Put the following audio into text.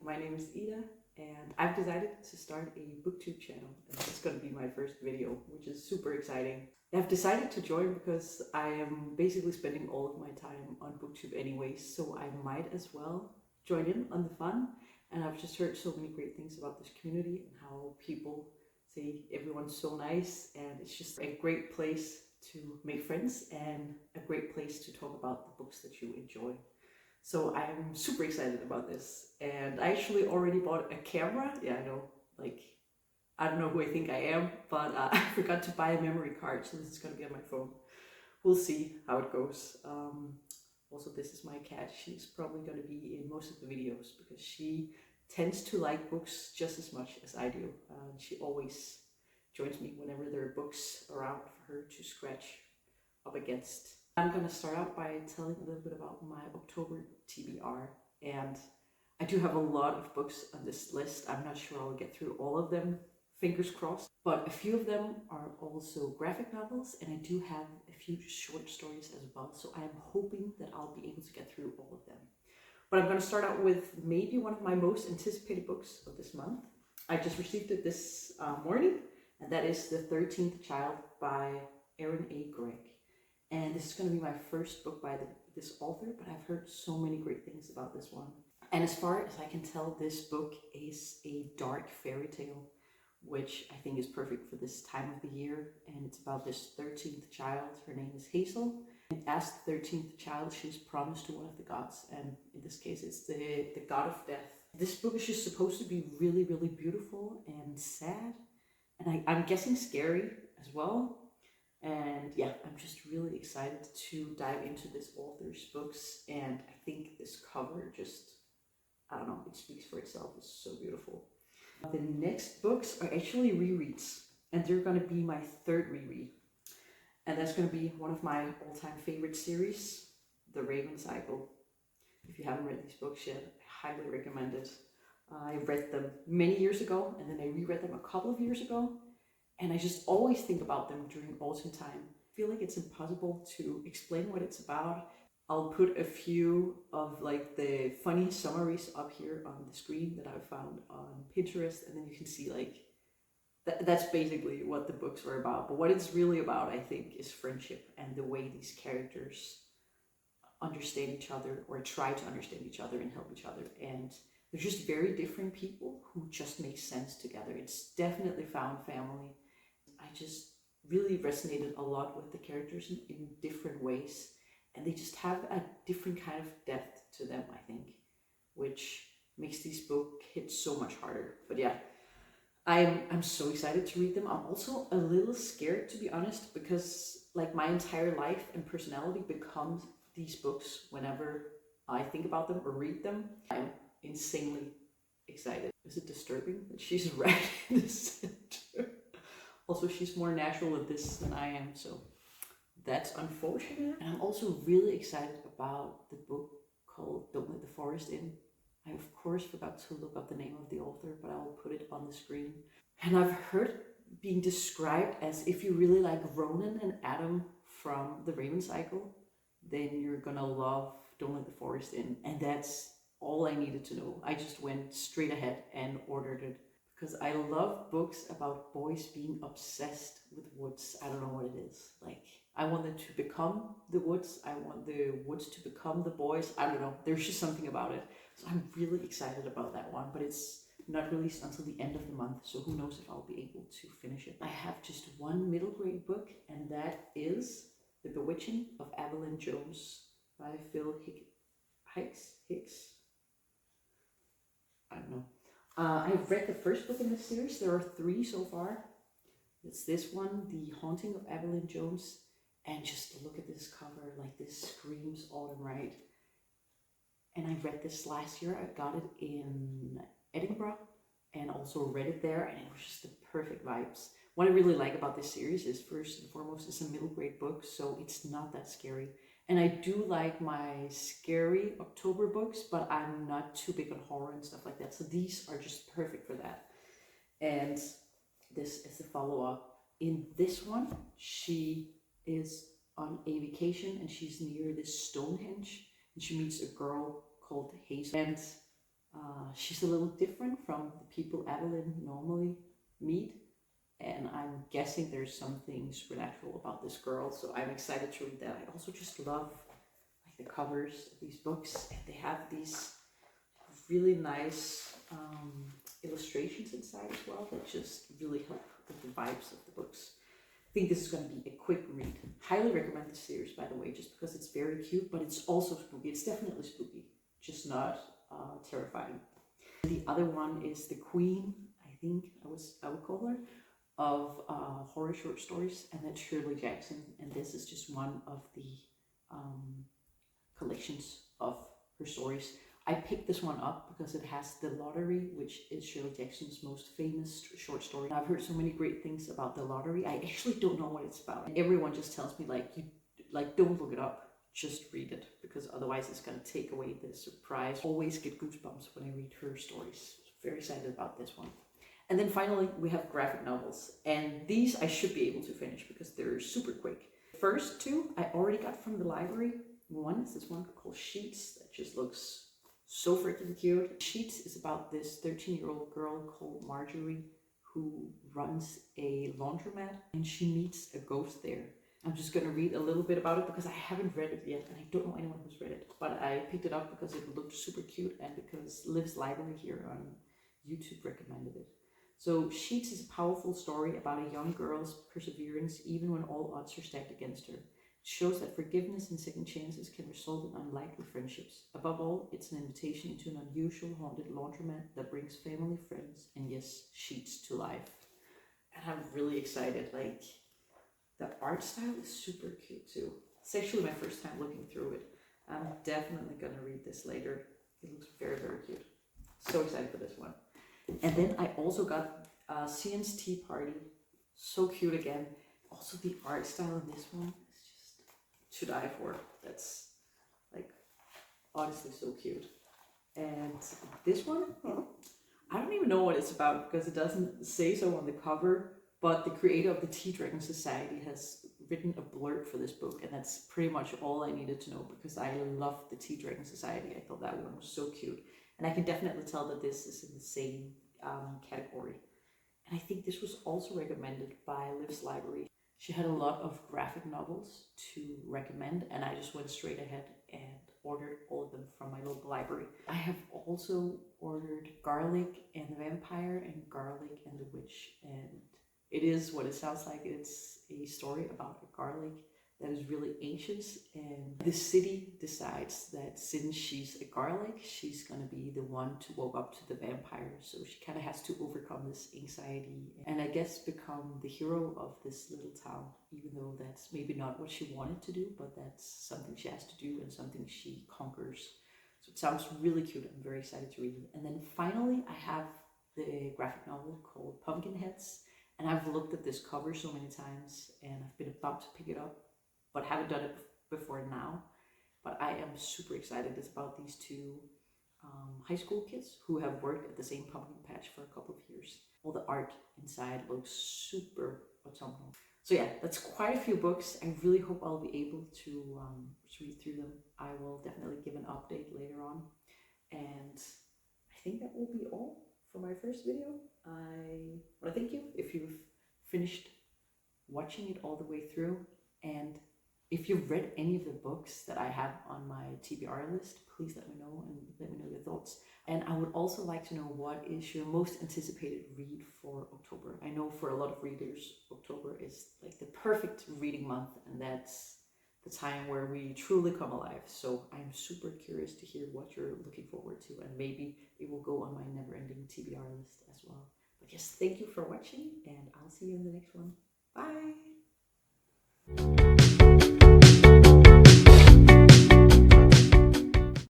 my name is Ida, and I've decided to start a Booktube channel, and this is going to be my first video, which is super exciting. I've decided to join because I am basically spending all of my time on Booktube anyways, so I might as well join in on the fun. And I've just heard so many great things about this community and how people say everyone's so nice, and it's just a great place to make friends and a great place to talk about the books that you enjoy. So I'm super excited about this, and I actually already bought a camera. Yeah, I know, like, I don't know who I think I am, but I forgot to buy a memory card, so this is gonna be on my phone. We'll see how it goes. Also, this is my cat. She's probably gonna be in most of the videos because she tends to like books just as much as I do. She always joins me whenever there are books around for her to scratch up against. I'm going to start out by telling a little bit about my October TBR, and I do have a lot of books on this list. I'm not sure I'll get through all of them, fingers crossed, but a few of them are also graphic novels, and I do have a few short stories as well, so I'm hoping that I'll be able to get through all of them. But I'm going to start out with maybe one of my most anticipated books of this month. I just received it this morning, and that is The 13th Child by Aaron A. Gregg. And this is going to be my first book by this author, but I've heard so many great things about this one. And as far as I can tell, this book is a dark fairy tale, which I think is perfect for this time of the year. And it's about this 13th child. Her name is Hazel. And as the 13th child, she's promised to one of the gods. And in this case, it's the god of death. This book is just supposed to be really, really beautiful and sad. And I'm guessing scary as well. And yeah, I'm just really excited to dive into this author's books, and I think this cover just, I don't know, it speaks for itself. It's so beautiful. The next books are actually rereads, and they're going to be my third reread. And that's going to be one of my all-time favorite series, The Raven Cycle. If you haven't read these books yet, I highly recommend it. I read them many years ago, and then I reread them a couple of years ago. And I just always think about them during autumn time. I feel like it's impossible to explain what it's about. I'll put a few of like the funny summaries up here on the screen that I found on Pinterest, and then you can see like that's basically what the books are about. But what it's really about, I think, is friendship and the way these characters understand each other, or try to understand each other and help each other. And they're just very different people who just make sense together. It's definitely found family. I just really resonated a lot with the characters in different ways, and they just have a different kind of depth to them, I think, which makes these books hit so much harder. But yeah, I'm so excited to read them. I'm also a little scared, to be honest, because like my entire life and personality becomes these books whenever I think about them or read them. I'm insanely excited. Is it disturbing that she's right in the center? Also, she's more natural at this than I am, so that's unfortunate. And I'm also really excited about the book called Don't Let the Forest In. I, of course, forgot to look up the name of the author, but I'll put it on the screen. And I've heard being described as if you really like Ronan and Adam from The Raven Cycle, then you're gonna love Don't Let the Forest In. And that's all I needed to know. I just went straight ahead and ordered it, because I love books about boys being obsessed with woods. I don't know what it is. Like, I want them to become the woods. I want the woods to become the boys. I don't know. There's just something about it. So I'm really excited about that one, but it's not released until the end of the month, so who knows if I'll be able to finish it. I have just one middle grade book, and that is The Bewitching of Evelyn Jones by Phil Hicks. I don't know. I've read the first book in this series. There are 3 so far. It's this one, The Haunting of Evelyn Jones. And just look at this cover, like this screams autumn, right? And I read this last year. I got it in Edinburgh and also read it there, and it was just the perfect vibes. What I really like about this series is, first and foremost, it's a middle grade book, so it's not that scary. And I do like my scary October books, but I'm not too big on horror and stuff like that. So these are just perfect for that. And this is the follow-up. In this one, she is on a vacation and she's near this Stonehenge, and she meets a girl called Hazel. And She's a little different from the people Evelyn normally meet, and I'm guessing there's something supernatural about this girl, so I'm excited to read that. I also just love like the covers of these books, and they have these really nice illustrations inside as well that just really help with the vibes of the books. I think this is going to be a quick read. Highly recommend this series, by the way, just because it's very cute, but it's also spooky. It's definitely spooky, just not terrifying. The other one is the queen, I think I would call her, of horror short stories, and that's Shirley Jackson, and this is just one of the collections of her stories. I picked this one up because it has The Lottery, which is Shirley Jackson's most famous short story. I've heard so many great things about The Lottery. I actually don't know what it's about. Everyone just tells me don't look it up, just read it, because otherwise it's going to take away the surprise. Always get goosebumps when I read her stories. Very excited about this one. And then finally we have graphic novels, and these I should be able to finish because they're super quick. First two I already got from the library. One is this one called Sheets that just looks so freaking cute. Sheets is about this 13-year-old girl called Marjorie who runs a laundromat, and she meets a ghost there. I'm just going to read a little bit about it because I haven't read it yet, and I don't know anyone who's read it, but I picked it up because it looked super cute and because Liv's Library here on YouTube recommended it. So Sheets is a powerful story about a young girl's perseverance even when all odds are stacked against her. It shows that forgiveness and second chances can result in unlikely friendships. Above all, it's an invitation into an unusual haunted laundromat that brings family, friends, and yes, sheets to life. And I'm really excited. Like, the art style is super cute too. It's actually my first time looking through it. I'm definitely gonna read this later. It looks very, very cute. So excited for this one. And then I also got Cian's Tea Party. So cute again. Also the art style in this one is just to die for. That's like honestly so cute. And this one, I don't even know what it's about because it doesn't say so on the cover, but the creator of the Tea Dragon Society has written a blurb for this book, and that's pretty much all I needed to know because I love the Tea Dragon Society. I thought that one was so cute. And I can definitely tell that this is in the same category. And I think this was also recommended by Liv's Library. She had a lot of graphic novels to recommend, and I just went straight ahead and ordered all of them from my local library. I have also ordered Garlic and the Vampire and Garlic and the Witch, and it is what it sounds like. It's a story about a garlic that is really anxious, and the city decides that since she's a garlic, she's gonna be the one to woke up to the vampire. So she kind of has to overcome this anxiety and I guess become the hero of this little town, even though that's maybe not what she wanted to do, but that's something she has to do and something she conquers. So it sounds really cute. I'm very excited to read it. And then finally, I have the graphic novel called Pumpkinheads, and I've looked at this cover so many times and I've been about to pick it up, but haven't done it before now. But I am super excited. It's about these two high school kids who have worked at the same pumpkin patch for a couple of years. All the art inside looks super autumnal. So yeah, that's quite a few books. I really hope I'll be able to read through them. I will definitely give an update later on. And I think that will be all for my first video. I want to thank you if you've finished watching it all the way through. And if you've read any of the books that I have on my TBR list, please let me know and let me know your thoughts. And I would also like to know, what is your most anticipated read for October? I know for a lot of readers, October is like the perfect reading month, and that's the time where we truly come alive. So I'm super curious to hear what you're looking forward to, and maybe it will go on my never-ending TBR list as well. But yes, thank you for watching, and I'll see you in the next one. Bye!